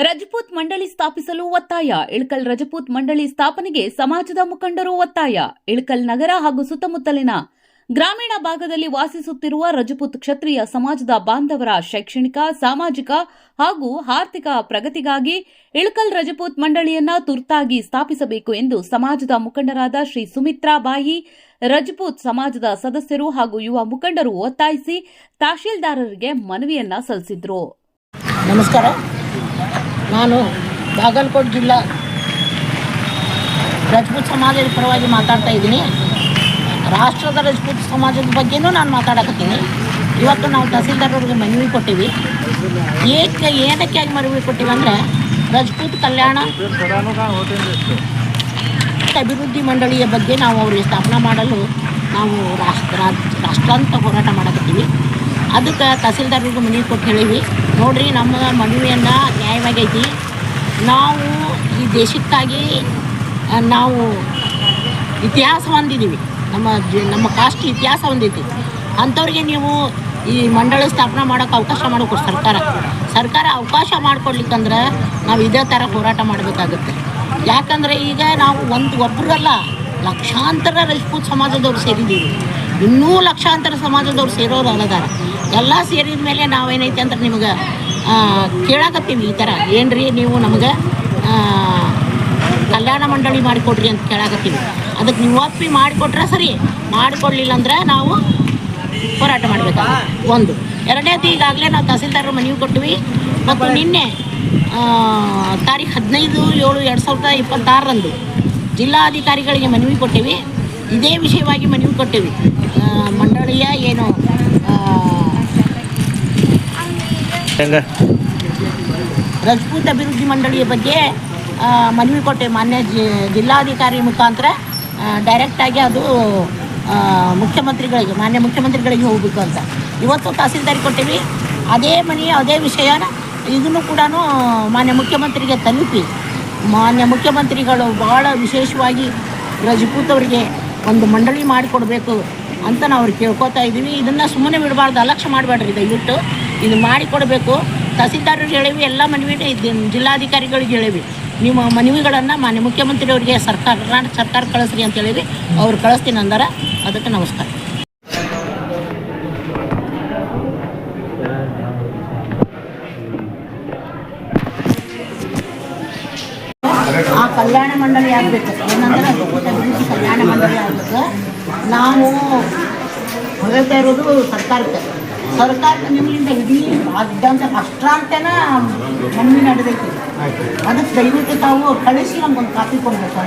ರಜಪೂತ್ ಮಂಡಳಿ ಸ್ಥಾಪಿಸಲು ಒತ್ತಾಯ. ಇಳಕಲ್ ರಜಪೂತ್ ಮಂಡಳಿ ಸ್ಥಾಪನೆಗೆ ಸಮಾಜದ ಮುಖಂಡರು ಒತ್ತಾಯ. ಇಳಕಲ್ ನಗರ ಹಾಗೂ ಸುತ್ತಮುತ್ತಲಿನ ಗ್ರಾಮೀಣ ಭಾಗದಲ್ಲಿ ವಾಸಿಸುತ್ತಿರುವ ರಜಪೂತ್ ಕ್ಷತ್ರಿಯ ಸಮಾಜದ ಬಾಂಧವರ ಶೈಕ್ಷಣಿಕ, ಸಾಮಾಜಿಕ ಹಾಗೂ ಆರ್ಥಿಕ ಪ್ರಗತಿಗಾಗಿ ಇಳಕಲ್ ರಜಪೂತ್ ಮಂಡಳಿಯನ್ನ ತುರ್ತಾಗಿ ಸ್ಥಾಪಿಸಬೇಕು ಎಂದು ಸಮಾಜದ ಮುಖಂಡರಾದ ಶ್ರೀ ಸುಮಿತ್ರಾ ಬಾಯಿ, ರಜಪೂತ್ ಸಮಾಜದ ಸದಸ್ಯರು ಹಾಗೂ ಯುವ ಮುಖಂಡರು ಒತ್ತಾಯಿಸಿ ತಹಶೀಲ್ದಾರರಿಗೆ ಮನವಿಯನ್ನ ಸಲ್ಲಿಸಿದರು. ನಮಸ್ಕಾರ. ನಾನು ಬಾಗಲಕೋಟೆ ಜಿಲ್ಲಾ ರಜಪೂತ್ ಸಮಾಜದ ಪರವಾಗಿ ಮಾತಾಡ್ತಾ ಇದ್ದೀನಿ. ರಾಷ್ಟ್ರದ ರಜಪೂತ್ ಸಮಾಜದ ಬಗ್ಗೆನೂ ನಾನು ಮಾತಾಡಕತ್ತೀನಿ. ಇವತ್ತು ನಾವು ತಹಸೀಲ್ದಾರರಿಗೆ ಮನವಿ ಕೊಟ್ಟಿವಿ. ಏನಕ್ಕೆ ಮನವಿ ಕೊಟ್ಟಿವಿ ಅಂದರೆ ರಜಪೂತ್ ಕಲ್ಯಾಣ ಅಭಿವೃದ್ಧಿ ಮಂಡಳಿಯ ಬಗ್ಗೆ ನಾವು ಅವರಿಗೆ ಸ್ಥಾಪನೆ ಮಾಡಲು ನಾವು ರಾಷ್ಟ್ರಾಂತ ಹೋರಾಟ ಮಾಡಕತ್ತೀವಿ. ಅದಕ್ಕೆ ತಹಸೀಲ್ದಾರರಿಗೆ ಮನವಿ ಕೊಟ್ಟು ಹೇಳಿವಿ, ನೋಡಿರಿ ನಮ್ಮ ಮನವಿಯನ್ನು ನ್ಯಾಯವಾಗೈತಿ. ನಾವು ಈ ದೇಶಕ್ಕಾಗಿ ನಾವು ಇತಿಹಾಸ ಹೊಂದಿದ್ದೀವಿ. ನಮ್ಮ ಕಾಸ್ಟ್ ಇತಿಹಾಸ ಹೊಂದೈತಿ. ಅಂಥವ್ರಿಗೆ ನೀವು ಈ ಮಂಡಳಿ ಸ್ಥಾಪನೆ ಮಾಡೋಕ್ಕೆ ಅವಕಾಶ ಮಾಡೋಕೆ ಸರ್ಕಾರ ಅವಕಾಶ ಮಾಡಿಕೊಡ್ಲಿಕ್ಕಂದ್ರೆ ನಾವು ಇದೇ ಥರ ಹೋರಾಟ ಮಾಡಬೇಕಾಗುತ್ತೆ. ಯಾಕಂದರೆ ಈಗ ನಾವು ಒಬ್ಬರಲ್ಲ, ಲಕ್ಷಾಂತರ ರಜಪೂತ್ ಸಮಾಜದವ್ರು ಸೇರಿದ್ದೀವಿ. ಇನ್ನೂ ಲಕ್ಷಾಂತರ ಸಮಾಜದವ್ರು ಸೇರೋರು ಅಲ್ಲದಾರ. ಎಲ್ಲ ಸೇರಿದ ಮೇಲೆ ನಾವೇನೈತೆ ಅಂತ ನಿಮಗೆ ಕೇಳಾಕತ್ತೀವಿ. ಈ ಥರ ಏನ್ರಿ ನೀವು ನಮಗೆ ಕಲ್ಯಾಣ ಮಂಡಳಿ ಮಾಡಿಕೊಡ್ರಿ ಅಂತ ಕೇಳಾಕತ್ತೀವಿ. ಅದಕ್ಕೆ ನೀವು ಒಪ್ಪಿ ಮಾಡಿಕೊಟ್ರೆ ಸರಿ, ಮಾಡಿಕೊಡ್ಲಿಲ್ಲ ಅಂದ್ರೆ ನಾವು ಹೋರಾಟ ಮಾಡಬೇಕಾಗುತ್ತೆ. ಒಂದು ಎರಡನೇದು, ಈಗಾಗಲೇ ನಾವು ತಹಸೀಲ್ದಾರರು ಮನವಿ ಕೊಟ್ಟಿವಿ ಮತ್ತು ನಿನ್ನೆ ತಾರೀಖು 15/7/2026 ಜಿಲ್ಲಾಧಿಕಾರಿಗಳಿಗೆ ಮನವಿ ಕೊಟ್ಟಿವಿ. ಇದೇ ವಿಷಯವಾಗಿ ಮನವಿ ಕೊಟ್ಟಿವಿ. ಮಂಡಳಿಯ ಏನು ರಜಪೂತ್ ಅಭಿವೃದ್ಧಿ ಮಂಡಳಿಯ ಬಗ್ಗೆ ಮನವಿ ಕೊಟ್ಟೆ. ಮಾನ್ಯ ಜಿಲ್ಲಾಧಿಕಾರಿ ಮುಖಾಂತರ ಡೈರೆಕ್ಟಾಗಿ ಅದು ಮಾನ್ಯ ಮುಖ್ಯಮಂತ್ರಿಗಳಿಗೆ ಹೋಗಬೇಕು ಅಂತ ಇವತ್ತು ತಹಸೀಲ್ದಾರಿಗೆ ಕೊಟ್ಟಿವಿ. ಅದೇ ವಿಷಯನ ಇದನ್ನು ಕೂಡ ಮಾನ್ಯ ಮುಖ್ಯಮಂತ್ರಿಗೆ ತಲುಪಿ ಮಾನ್ಯ ಮುಖ್ಯಮಂತ್ರಿಗಳು ಭಾಳ ವಿಶೇಷವಾಗಿ ರಜಪೂತ್ ಅವರಿಗೆ ಒಂದು ಮಂಡಳಿ ಮಾಡಿಕೊಡ್ಬೇಕು ಅಂತ ನಾವು ಅವ್ರಿಗೆ ಕೇಳ್ಕೊತಾ ಇದ್ದೀವಿ. ಇದನ್ನು ಸುಮ್ಮನೆ ಬಿಡಬಾರ್ದು, ಅಲಕ್ಷ್ಯ ಮಾಡಬೇಡ್ರಿ, ದಯವಿಟ್ಟು ಇದು ಮಾಡಿಕೊಡಬೇಕು. ತಹಸೀಲ್ದಾರರಿಗೆ ಹೇಳಿವಿ, ಎಲ್ಲ ಮನವಿ ಜಿಲ್ಲಾಧಿಕಾರಿಗಳಿಗೆ ಹೇಳಿವಿ, ನಿಮ್ಮ ಮನವಿಗಳನ್ನು ಮಾನ್ಯ ಮುಖ್ಯಮಂತ್ರಿಯವರಿಗೆ ಕರ್ನಾಟಕ ಸರ್ಕಾರ ಕಳಿಸ್ರಿ ಅಂತ ಹೇಳಿವಿ. ಅವ್ರು ಕಳಿಸ್ತೀನಿ ಅಂದಾರ. ಅದಕ್ಕೆ ನಮಸ್ಕಾರ. ಆ ಕಲ್ಯಾಣ ಮಂಡಳಿ ಆಗಬೇಕು. ಏನಂದ್ರೆ ಕಲ್ಯಾಣ ಮಂಡಳಿ ಆಗಬೇಕು. ನಾವು ಹೊರತಾ ಇರೋದು ಸರ್ಕಾರಕ್ಕೆ ನಿಮ್ಮಿಂದ ಇಡೀ ರಾಜ್ಯಾಂತ ರಾಷ್ಟ್ರಾಂತನ ಮನವಿ ನಡೆದೈತಿ. ಅದಕ್ಕೆ ದಯವಿಟ್ಟು ತಾವು ಕಳಿಸಿ ನಮ್ಗೊಂದು ಕಾಪಿ ಕೊಡಬೇಕು.